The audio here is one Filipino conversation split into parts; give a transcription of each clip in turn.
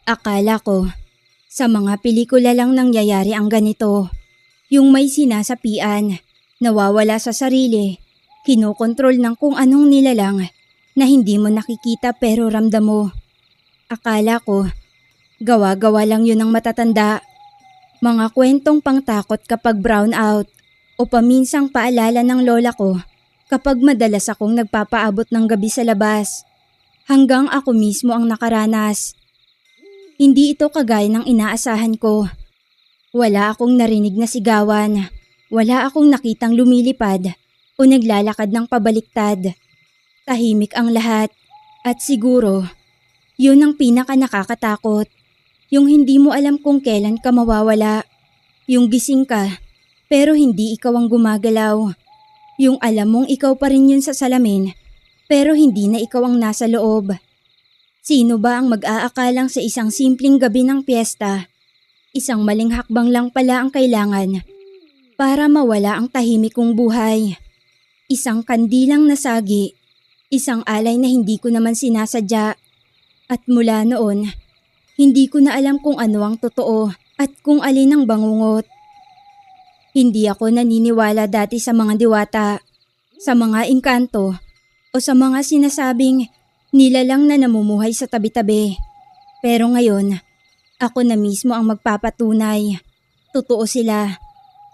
Akala ko, sa mga pelikula lang nangyayari ang ganito. Yung may sinasapian, nawawala sa sarili, kinokontrol ng kung anong nilalang na hindi mo nakikita pero ramdam mo. Akala ko, gawa-gawa lang yun ng matatanda. Mga kwentong pangtakot kapag brown out o paminsang paalala ng lola ko kapag madalas akong nagpapaabot ng gabi sa labas. Hanggang ako mismo ang nakaranas. Hindi ito kagaya ng inaasahan ko. Wala akong narinig na sigawan. Wala akong nakitang lumilipad o naglalakad ng pabaliktad. Tahimik ang lahat at siguro, yun ang pinaka nakakatakot. Yung hindi mo alam kung kailan ka mawawala. Yung gising ka pero hindi ikaw ang gumagalaw. Yung alam mong ikaw pa rin yun sa salamin pero hindi na ikaw ang nasa loob. Sino ba ang mag-aakalang sa isang simpleng gabi ng piyesta? Isang maling hakbang lang pala ang kailangan para mawala ang tahimik kong buhay. Isang kandilang nasagi, isang alay na hindi ko naman sinasadya. At mula noon, hindi ko na alam kung ano ang totoo at kung alin ang bangungot. Hindi ako naniniwala dati sa mga diwata, sa mga engkanto, o sa mga sinasabing nilalang na namumuhay sa tabi-tabi. Pero ngayon, ako na mismo ang magpapatunay. Totoo sila.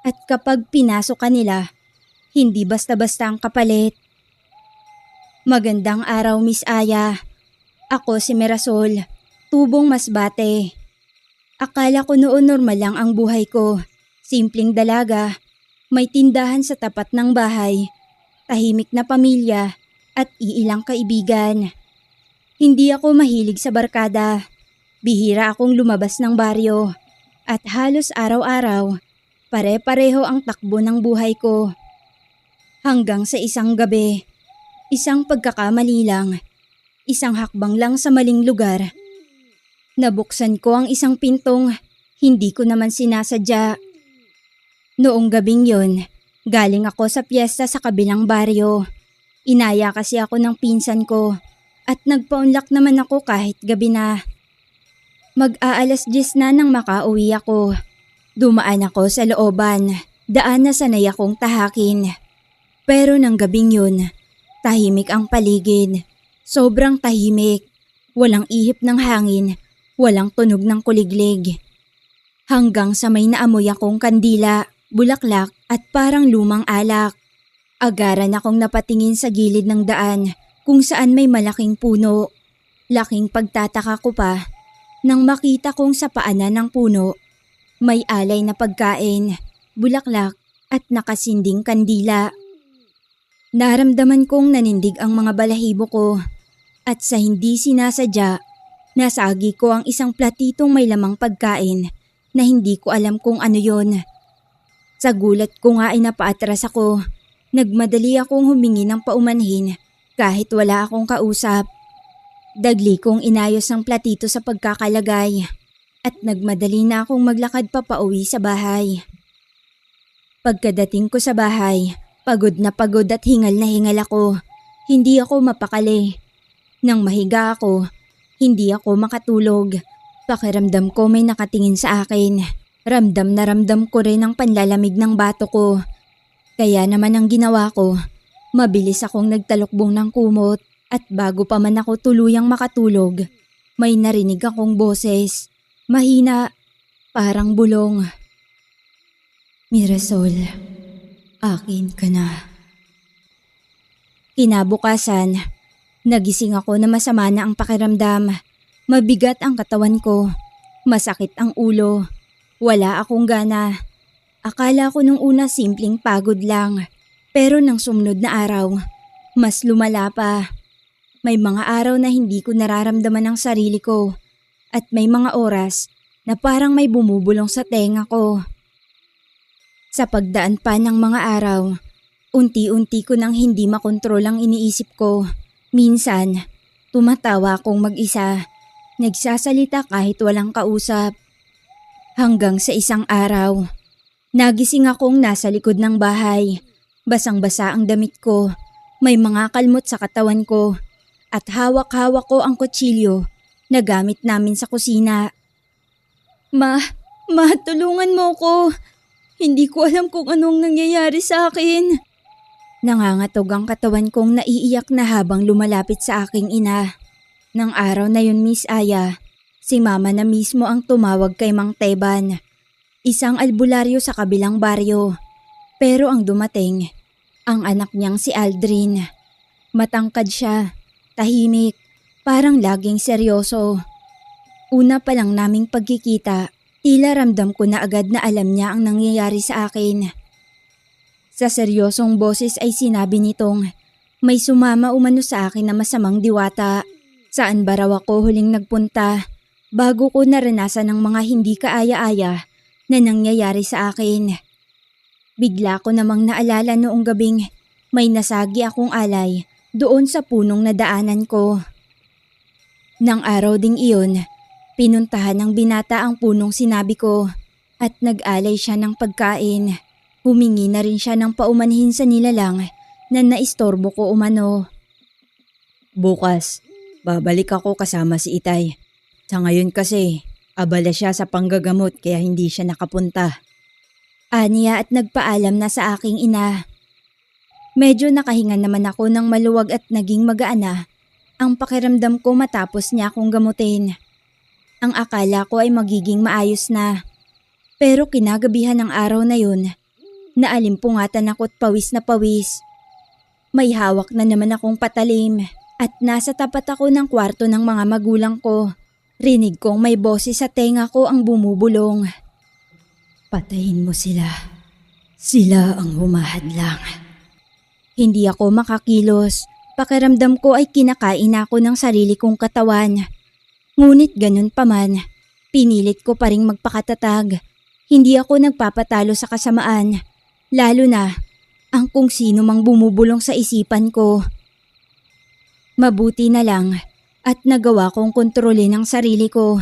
At kapag pinasok ka nila, hindi basta-basta ang kapalit. Magandang araw, Miss Aya. Ako si Mirasol, tubong Masbate. Akala ko noon normal lang ang buhay ko. Simpleng dalaga, may tindahan sa tapat ng bahay, tahimik na pamilya, at iilang kaibigan. Hindi ako mahilig sa barkada. Bihira akong lumabas ng baryo. At halos araw-araw, pare-pareho ang takbo ng buhay ko. Hanggang sa isang gabi, isang pagkakamali lang, isang hakbang lang sa maling lugar. Nabuksan ko ang isang pintong hindi ko naman sinasadya. Noong gabing yon, galing ako sa piyesta sa kabilang baryo. Inaya kasi ako ng pinsan ko at nagpaunlak naman ako kahit gabi na. Mag-aalas 10 na nang makauwi ako. Dumaan ako sa looban, daan na sanay akong tahakin. Pero nang gabing yun, tahimik ang paligid. Sobrang tahimik. Walang ihip ng hangin, walang tunog ng kuliglig. Hanggang sa may naamoy akong kandila, bulaklak at parang lumang alak. Agaran akong napatingin sa gilid ng daan kung saan may malaking puno. Laking pagtataka ko pa nang makita kong sa paanan ng puno may alay na pagkain, bulaklak at nakasinding kandila. Naramdaman kong nanindig ang mga balahibo ko at sa hindi sinasadya, nasagi ko ang isang platitong may lamang pagkain na hindi ko alam kung ano yon. Sa gulat ko nga ay napaatras ako. Nagmadali akong humingi ng paumanhin kahit wala akong kausap. Dagli kong inayos ang platito sa pagkakalagay at nagmadali na akong maglakad papauwi sa bahay. Pagkadating ko sa bahay, pagod at hingal na hingal ako. Hindi ako mapakali. Nang mahiga ako, hindi ako makatulog. Pakiramdam ko may nakatingin sa akin. Ramdam na ramdam ko rin ang panlalamig ng bato ko. Kaya naman ang ginawa ko, mabilis akong nagtalukbong ng kumot at bago pa man ako tuluyang makatulog, may narinig akong boses. Mahina, parang bulong. Mirasol, akin ka na. Kinabukasan, nagising ako na masama na ang pakiramdam. Mabigat ang katawan ko, masakit ang ulo, wala akong gana. Akala ko nung una simpleng pagod lang, pero nang sumunod na araw, mas lumala pa. May mga araw na hindi ko nararamdaman ang sarili ko at may mga oras na parang may bumubulong sa tenga ko. Sa pagdaan pa ng mga araw, unti-unti ko nang hindi makontrol ang iniisip ko. Minsan, tumatawa akong mag-isa, nagsasalita kahit walang kausap. Hanggang sa isang araw, nagising akong nasa likod ng bahay. Basang-basa ang damit ko, may mga kalmot sa katawan ko, at hawak-hawak ko ang kutsilyo na gamit namin sa kusina. Ma, tulungan mo ko. Hindi ko alam kung anong nangyayari sa akin. Nangangatog ang katawan kong naiiyak na habang lumalapit sa aking ina. Nang araw na yun, Miss Aya, si Mama na mismo ang tumawag kay Mang Teban. Isang albularyo sa kabilang baryo. Pero ang dumating, ang anak niyang si Aldrin. Matangkad siya, tahimik, parang laging seryoso. Una pa lang naming pagkikita, tila ramdam ko na agad na alam niya ang nangyayari sa akin. Sa seryosong boses ay sinabi nitong may sumama umano sa akin na masamang diwata. Saan ba raw ako huling nagpunta bago ko naranasan ng mga hindi kaaya-aya na nangyayari sa akin. Bigla ko namang naalala noong gabing may nasagi akong alay doon sa punong nadaanan ko. Nang araw ding iyon, pinuntahan ng binata ang punong sinabi ko at nag-alay siya ng pagkain. Humingi na rin siya ng paumanhin sa nilalang na naistorbo ko umano. Bukas, babalik ako kasama si Itay. Sa ngayon kasi, abala siya sa panggagamot kaya hindi siya nakapunta. Aniya at nagpaalam na sa aking ina. Medyo nakahinga naman ako ng maluwag at naging magaan na ang pakiramdam ko matapos niya akong gamutin. Ang akala ko ay magiging maayos na. Pero kinagabihan ng araw na yun, naalimpungatan ako't pawis na pawis. May hawak na naman akong patalim at nasa tapat ako ng kwarto ng mga magulang ko. Rinig kong may boses sa tenga ko ang bumubulong. Patayin mo sila. Sila ang humahadlang. Hindi ako makakilos. Pakiramdam ko ay kinakain ako ng sarili kong katawan. Ngunit ganun pa man, pinilit ko pa ring magpakatatag. Hindi ako nagpapatalo sa kasamaan. Lalo na ang kung sino mang bumubulong sa isipan ko. Mabuti na lang at nagawa kong kontrolin ang sarili ko.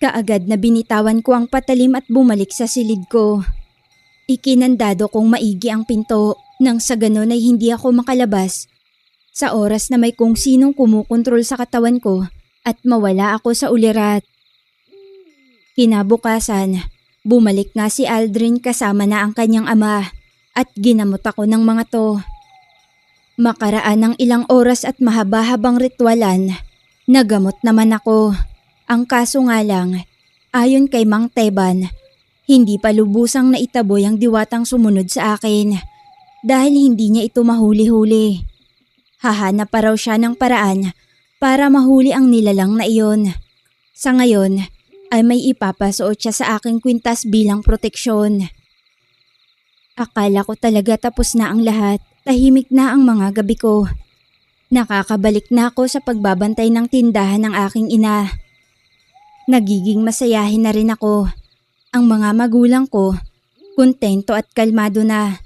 Kaagad na binitawan ko ang patalim at bumalik sa silid ko. Ikinandado kong maigi ang pinto nang sa ganon ay hindi ako makalabas. Sa oras na may kung sinong kumukontrol sa katawan ko at mawala ako sa ulirat. Kinabukasan, bumalik nga si Aldrin kasama na ang kanyang ama at ginamot ako ng mga to. Makaraan ng ilang oras at mahaba-habang ritualan, nagamot naman ako. Ang kaso nga lang, ayon kay Mang Teban, hindi pa lubusang naitaboy ang diwatang sumunod sa akin dahil hindi niya ito mahuli-huli. Hahanap pa raw siya ng paraan para mahuli ang nilalang na iyon. Sa ngayon ay may ipapasuot siya sa aking kwintas bilang proteksyon. Akala ko talaga tapos na ang lahat, tahimik na ang mga gabi ko. Nakakabalik na ako sa pagbabantay ng tindahan ng aking ina. Nagiging masayahin na rin ako. Ang mga magulang ko, kontento at kalmado na.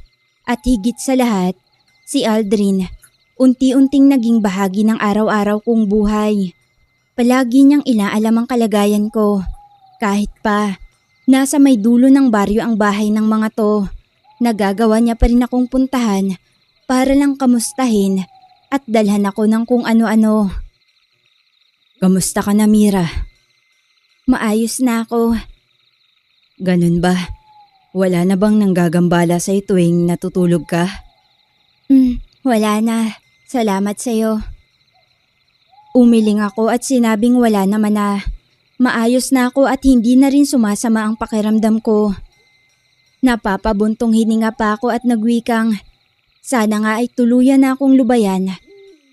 At higit sa lahat, si Aldrin, unti-unting naging bahagi ng araw-araw kong buhay. Palagi niyang inaalam ang kalagayan ko. Kahit pa, nasa may dulo ng baryo ang bahay ng mga to, nagagawa niya pa rin akong puntahan para lang kamustahin at dalhan ako ng kung ano-ano. Kamusta ka na, Mira? Maayos na ako. Ganun ba? Wala na bang nanggagambala sa tuwing natutulog ka? Wala na. Salamat sa'yo. Umiling ako at sinabing wala naman na. Maayos na ako at hindi na rin sumasama ang pakiramdam ko. Napapabuntong hininga pa ako at nagwikang, sana nga ay tuluyan na akong lubayan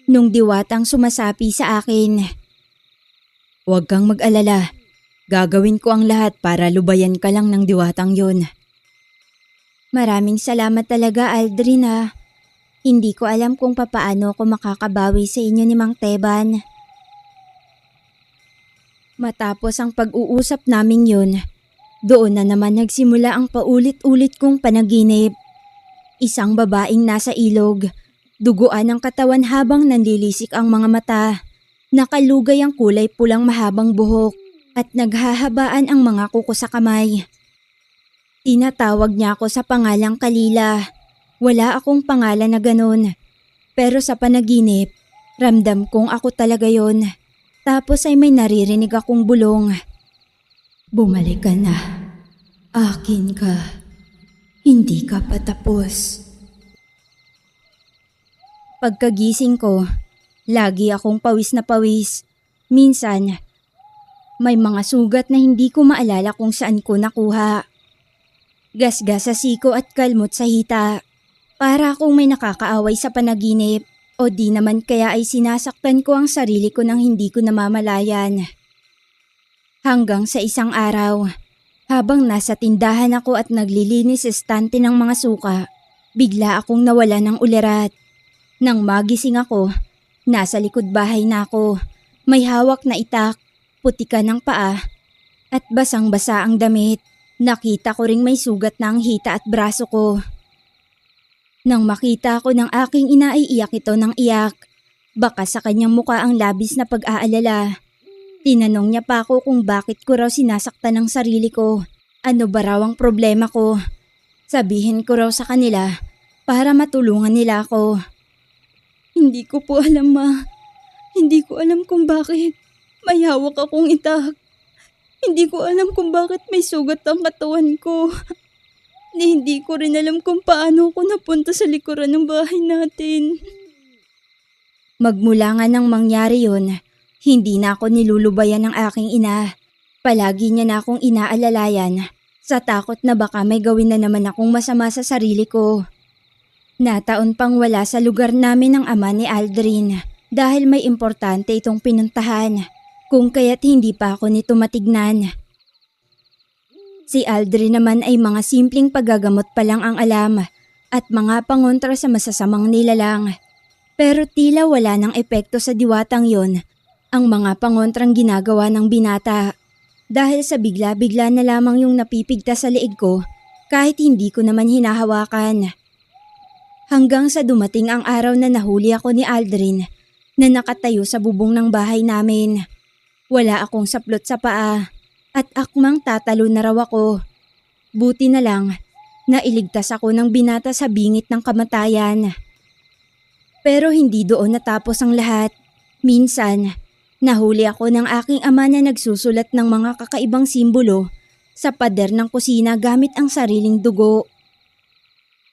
nung diwatang sumasapi sa akin. Huwag kang mag-alala. Gagawin ko ang lahat para lubayan ka lang ng diwatang yon. Maraming salamat talaga, Aldrin ha. Hindi ko alam kung papaano ako makakabawi sa inyo ni Mang Teban. Matapos ang pag-uusap naming yun, doon na naman nagsimula ang paulit-ulit kong panaginip. Isang babaeng nasa ilog, duguan ang katawan habang nanlilisik ang mga mata. Nakalugay ang kulay pulang mahabang buhok at naghahabaan ang mga kuko sa kamay. Tinatawag niya ako sa pangalang Kalila. Wala akong pangalan na ganun. Pero sa panaginip, ramdam kong ako talaga yon. Tapos ay may naririnig akong bulong. Bumalik ka na. Akin ka. Hindi ka pa tapos. Pagkagising ko, lagi akong pawis na pawis. Minsan, may mga sugat na hindi ko maalala kung saan ko nakuha. Gasgas sa siko at kalmot sa hita. Para akong may nakakaaway sa panaginip o di naman kaya ay sinasaktan ko ang sarili ko nang hindi ko namamalayan. Hanggang sa isang araw, habang nasa tindahan ako at naglilinis sa estante ng mga suka, bigla akong nawala ng ulirat. Nang magising ako, nasa likod bahay na ako. May hawak na itak, putika ng paa, at basang-basa ang damit. Nakita ko ring may sugat na ang hita at braso ko. Nang makita ko ng aking ina ay iyak ito ng iyak. Baka sa kanyang muka ang labis na pag-aalala. Tinanong niya pa ako kung bakit ko raw sinasaktan ang sarili ko. Ano ba raw ang problema ko? Sabihin ko raw sa kanila para matulungan nila ako. Hindi ko po alam, Ma. Hindi ko alam kung bakit may hawak akong itak. Hindi ko alam kung bakit may sugat ang katawan ko. Hindi ko rin alam kung paano ako napunta sa likuran ng bahay natin. Magmula nga nang mangyari yun, hindi na ako nilulubayan ng aking ina. Palagi niya na akong inaalalayan sa takot na baka may gawin na naman akong masama sa sarili ko. Nataon pang wala sa lugar namin ang ama ni Aldrin dahil may importante itong pinuntahan, kung kaya't hindi pa ako nito matignan. Si Aldrin naman ay mga simpleng paggagamot pa lang ang alam at mga pangontra sa masasamang nilalang. Pero tila wala ng epekto sa diwatang yon ang mga pangontrang ginagawa ng binata dahil sa bigla-bigla na lamang yung napipigtas sa leeg ko kahit hindi ko naman hinahawakan. Hanggang sa dumating ang araw na nahuli ako ni Aldrin na nakatayo sa bubong ng bahay namin. Wala akong saplot sa paa. At akmang tatalo na raw ako. Buti na lang, nailigtas ako ng binata sa bingit ng kamatayan. Pero hindi doon natapos ang lahat. Minsan, nahuli ako ng aking ama na nagsusulat ng mga kakaibang simbolo sa pader ng kusina gamit ang sariling dugo.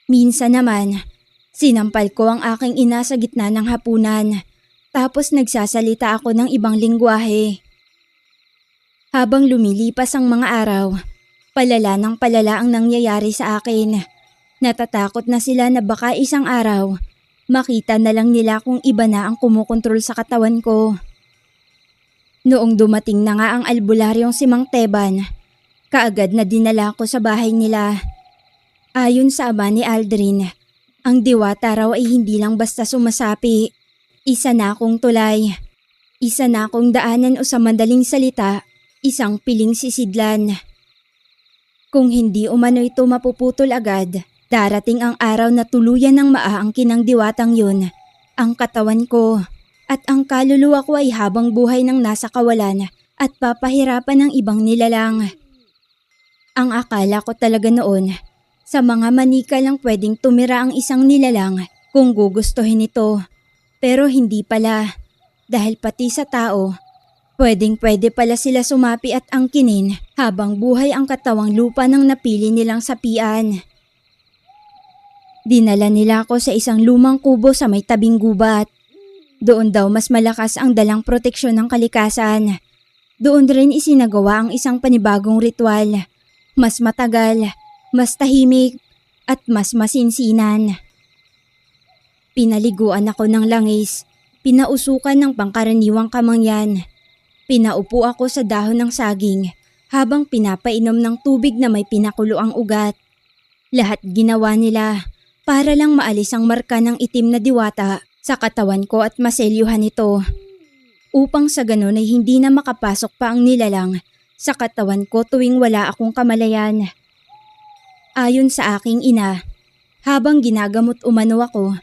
Minsan naman, sinampal ko ang aking ina sa gitna ng hapunan, tapos nagsasalita ako ng ibang lingwahe. Habang lumilipas ang mga araw, palala ng palala ang nangyayari sa akin. Natatakot na sila na baka isang araw, makita na lang nila kung iba na ang kumukontrol sa katawan ko. Noong dumating na nga ang albularyong si Mang Teban, kaagad na dinala ko sa bahay nila. Ayon sa ama ni Aldrin, ang diwata raw ay hindi lang basta sumasapi. Isa na akong tulay. Isa na akong daanan o sa madaling salita, isang piling sisidlan. Kung hindi umano ito mapuputol agad, darating ang araw na tuluyan ng maaangkin ng diwatang yun, ang katawan ko, at ang kaluluwa ko ay habang buhay ng nasa kawalan at papahirapan ng ibang nilalang. Ang akala ko talaga noon, sa mga manika lang pwedeng tumira ang isang nilalang kung gugustuhin ito. Pero hindi pala, dahil pati sa tao, pwede pala sila sumapi at angkinin habang buhay ang katawang lupa ng napili nilang sapian. Dinala nila ako sa isang lumang kubo sa may tabing gubat. Doon daw mas malakas ang dalang proteksyon ng kalikasan. Doon rin isinagawa ang isang panibagong ritual. Mas matagal, mas tahimik, at mas masinsinan. Pinaliguan ako ng langis, pinausukan ng pangkaraniwang kamangyan. Pinaupo ako sa dahon ng saging habang pinapainom ng tubig na may pinakulo ang ugat. Lahat ginawa nila para lang maalis ang marka ng itim na diwata sa katawan ko at maselyuhan ito. Upang sa ganon ay hindi na makapasok pa ang nilalang sa katawan ko tuwing wala akong kamalayan. Ayon sa aking ina, habang ginagamot umano ako,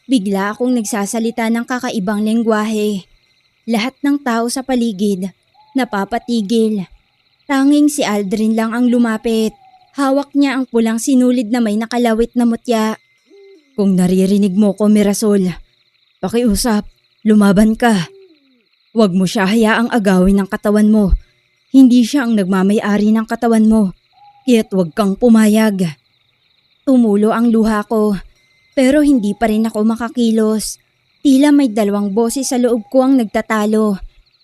bigla akong nagsasalita ng kakaibang lengguwahe. Lahat ng tao sa paligid napapatigil. Tanging si Aldrin lang ang lumapit. Hawak niya ang pulang sinulid na may nakalawit na mutya. Kung naririnig mo ko, Mirasol, pakiusap, lumaban ka. Huwag mo siya hayaang agawin ng katawan mo. Hindi siya ang nagmamay-ari ng katawan mo. Kaya't huwag kang pumayag. Tumulo ang luha ko, pero hindi pa rin ako makakilos. Tila may dalawang boses sa loob ko ang nagtatalo.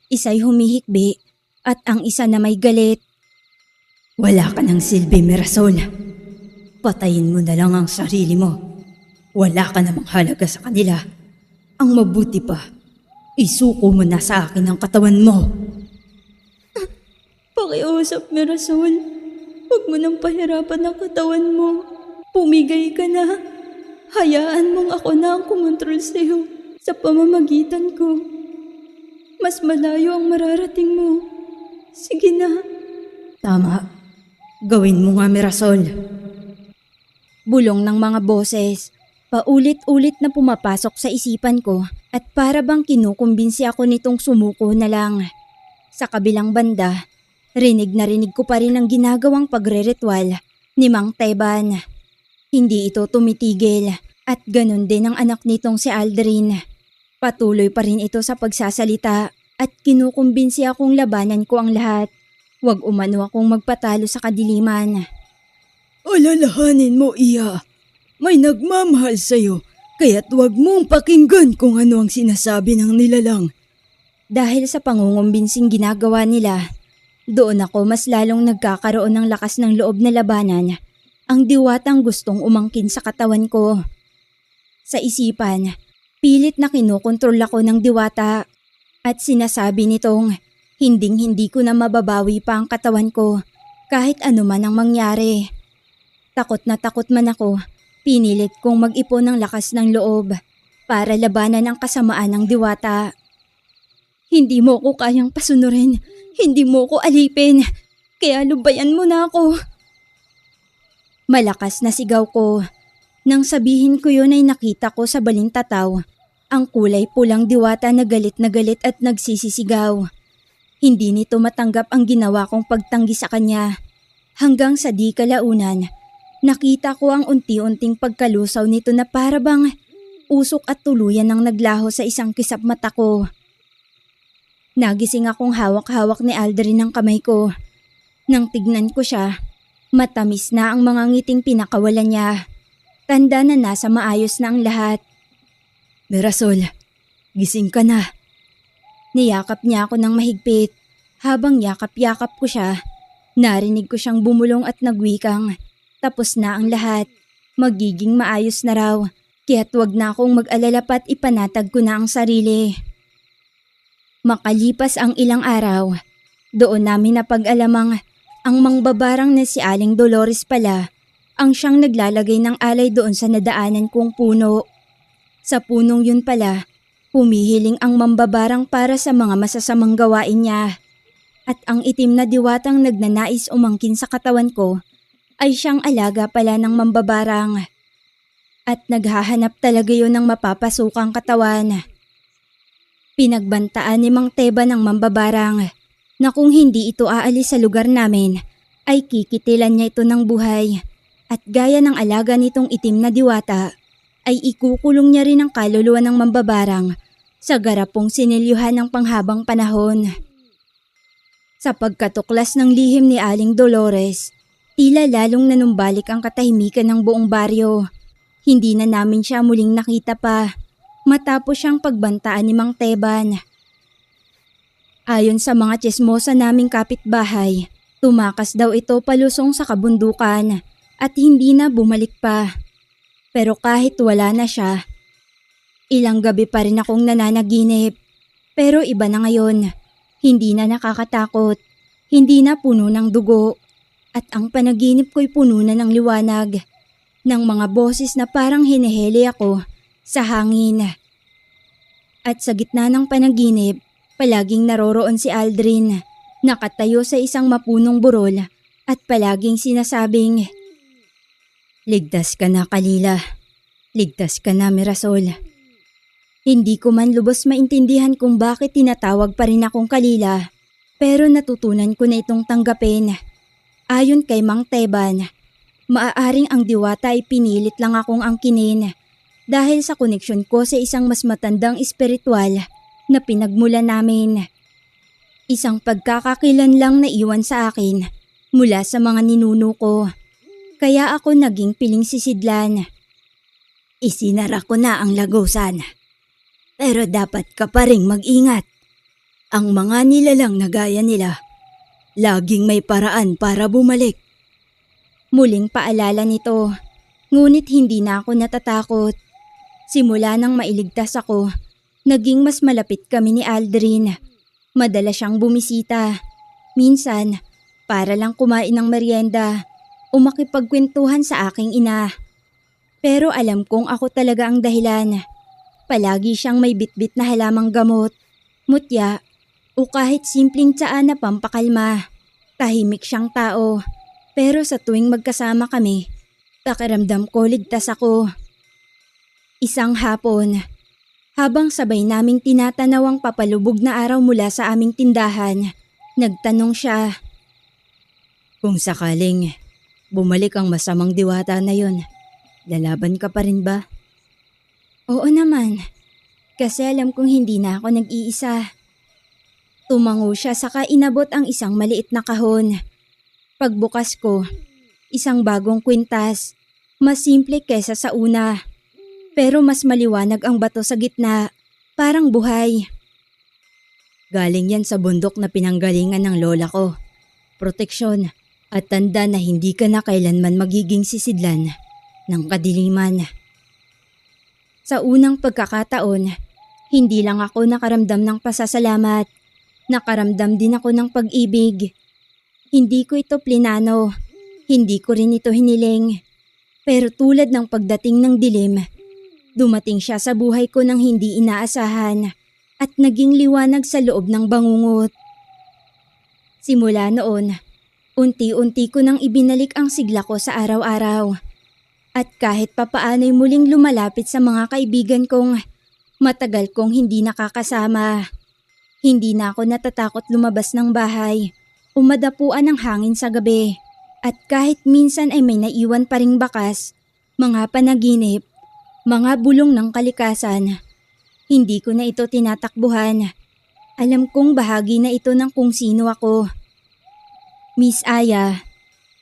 Isa'y humihikbi at ang isa na may galit. Wala ka ng silbi, Mirasol. Patayin mo na lang ang sarili mo. Wala ka namang halaga sa kanila. Ang mabuti pa, isuko mo na sa akin ang katawan mo. Pakiusap, Mirasol. Huwag mo nang pahirapan ang katawan mo. Pumigay ka na. Hayaan mong ako na ang kumontrol sa'yo sa pamamagitan ko. Mas malayo ang mararating mo. Sige na. Tama. Gawin mo nga, Mirasol. Bulong ng mga boses. Paulit-ulit na pumapasok sa isipan ko at para bang kinukumbinsi ako nitong sumuko na lang. Sa kabilang banda, rinig na rinig ko pa rin ang ginagawang pagre-ritual ni Mang Teban. Hindi ito tumitigil at ganun din ang anak nitong si Aldrin. Patuloy pa rin ito sa pagsasalita at kinukumbinsi akong labanan ko ang lahat. Huwag umano akong magpatalo sa kadiliman. Alalahanin mo, Iya. May nagmamahal sa'yo, kaya't huwag mong pakinggan kung ano ang sinasabi ng nilalang. Dahil sa pangungumbinsin ginagawa nila, doon ako mas lalong nagkakaroon ng lakas ng loob na labanan ang diwatang gustong umangkin sa katawan ko. Sa isipan, pilit na kinokontrol ako ng diwata at sinasabi nitong hinding-hindi ko na mababawi pa ang katawan ko kahit ano man ang mangyari. Takot na takot man ako. Pinilit kong mag-ipon ng lakas ng loob para labanan ang kasamaan ng diwata. Hindi mo ko kayang pasunurin. Hindi mo ko alipin. Kaya lubayan mo na ako. Malakas na sigaw ko. Nang sabihin ko yun ay nakita ko sa balintataw ang kulay pulang diwata na galit at nagsisisigaw. Hindi nito matanggap ang ginawa kong pagtanggi sa kanya. Hanggang sa di kalaunan, nakita ko ang unti-unting pagkalusaw nito na para bang usok at tuluyan ang naglaho sa isang kisap mata ko. Nagising akong hawak-hawak ni Aldrin ng kamay ko. Nang tignan ko siya, matamis na ang mga ngiting pinakawalan niya. Tanda na nasa maayos na ang lahat. Mirasol, gising ka na. Niyakap niya ako ng mahigpit. Habang yakap-yakap ko siya, narinig ko siyang bumulong at nagwikang, tapos na ang lahat. Magiging maayos na raw, kaya't wag na akong mag-alala pa't ipanatag ko na ang sarili. Makalipas ang ilang araw, doon namin napag-alamang ang mangbabarang na si Aling Dolores pala ang siyang naglalagay ng alay doon sa nadaanan kong puno. Sa punong yun pala, humihiling ang mambabarang para sa mga masasamang gawain niya. At ang itim na diwatang nagnanais umangkin sa katawan ko ay siyang alaga pala ng mambabarang. At naghahanap talaga yun ng mapapasukang katawan. Pinagbantaan ni Mang Teba ng mambabarang na kung hindi ito aalis sa lugar namin ay kikitilan niya ito ng buhay. At gaya ng alaga nitong itim na diwata ay ikukulong niya rin ang kaluluwa ng mambabarang sa garapong sinilyuhan ng panghabang panahon. Sa pagkatuklas ng lihim ni Aling Dolores, tila lalong nanumbalik ang katahimikan ng buong baryo. Hindi na namin siya muling nakita pa matapos siyang pagbantaan ni Mang Teban. Ayon sa mga tsismosa naming kapitbahay, tumakas daw ito palusong sa kabundukan at hindi na bumalik pa. Pero kahit wala na siya, ilang gabi pa rin akong nananaginip. Pero iba na ngayon. Hindi na nakakatakot, hindi na puno ng dugo, at ang panaginip ko'y puno na ng liwanag, ng mga boses na parang hinihili ako sa hangin. At sa gitna ng panaginip, palaging naroroon si Aldrin, nakatayo sa isang mapunong burol at palaging sinasabing, "Ligtas ka na, Kalila. Ligtas ka na, Mirasol." Hindi ko man lubos maintindihan kung bakit tinatawag pa rin akong Kalila, pero natutunan ko na itong tanggapin. Ayon kay Mang Teban, maaaring ang diwata ay pinilit lang akong angkinin dahil sa koneksyon ko sa isang mas matandang espiritual na pinagmulan namin. Isang pagkakakilanlang naiwan sa akin mula sa mga ninuno ko. Kaya ako naging piling sisidlan. Isinara ko na ang lagusan. Pero dapat ka pa ring mag-ingat. Ang mga nilalang na gaya nila, laging may paraan para bumalik. Muling paalala nito, ngunit hindi na ako natatakot. Simula nang mailigtas ako, naging mas malapit kami ni Aldrin. Madalas siyang bumisita. Minsan, para lang kumain ng merienda o makipagkwentuhan sa aking ina. Pero alam kong ako talaga ang dahilan. Palagi siyang may bitbit na halamang gamot, mutya, o kahit simpleng tsaa na pampakalma. Tahimik siyang tao, pero sa tuwing magkasama kami, pakiramdam ko ligtas ako. Isang hapon, habang sabay naming tinatanaw ang papalubog na araw mula sa aming tindahan, nagtanong siya. Kung sakaling bumalik ang masamang diwata na yun, lalaban ka pa rin ba? Oo naman, kasi alam kong hindi na ako nag-iisa. Tumango siya saka inabot ang isang maliit na kahon. Pagbukas ko, isang bagong kwintas, mas simple kesa sa una. Pero mas maliwanag ang bato sa gitna, parang buhay. Galing yan sa bundok na pinanggalingan ng lola ko. Proteksyon at tanda na hindi ka na kailanman magiging sisidlan ng kadiliman. Sa unang pagkakataon, hindi lang ako nakaramdam ng pasasalamat. Nakaramdam din ako ng pag-ibig. Hindi ko ito plinano, hindi ko rin ito hiniling. Pero tulad ng pagdating ng dilim, dumating siya sa buhay ko nang hindi inaasahan at naging liwanag sa loob ng bangungot. Simula noon, unti-unti ko nang ibinalik ang sigla ko sa araw-araw. At kahit papaano'y muling lumalapit sa mga kaibigan kong matagal kong hindi nakakasama. Hindi na ako natatakot lumabas ng bahay o madapuan ng hangin sa gabi. At kahit minsan ay may naiwan pa ring bakas, mga panaginip, mga bulong ng kalikasan, hindi ko na ito tinatakbuhan. Alam kong bahagi na ito ng kung sino ako. Miss Aya,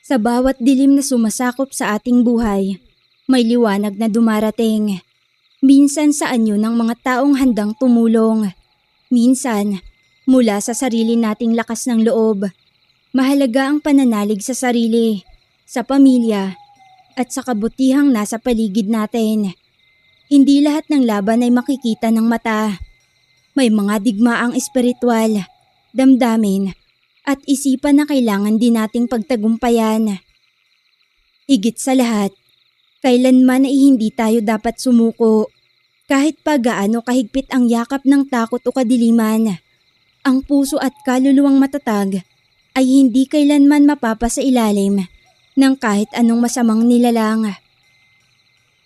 sa bawat dilim na sumasakop sa ating buhay, may liwanag na dumarating. Minsan sa anyo ng mga taong handang tumulong. Minsan, mula sa sarili nating lakas ng loob. Mahalaga ang pananalig sa sarili, sa pamilya, at sa kabutihang nasa paligid natin. Hindi lahat ng laban ay makikita ng mata. May mga digmaang espiritual, damdamin, at isipan na kailangan din nating pagtagumpayan. Higit sa lahat, kailanman ay hindi tayo dapat sumuko. Kahit pa gaano kahigpit ang yakap ng takot o kadiliman, ang puso at kaluluwang matatag ay hindi kailanman mapapasailalim ng kahit anong masamang nilalang.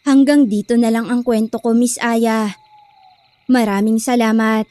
Hanggang dito na lang ang kwento ko, Miss Aya. Maraming salamat.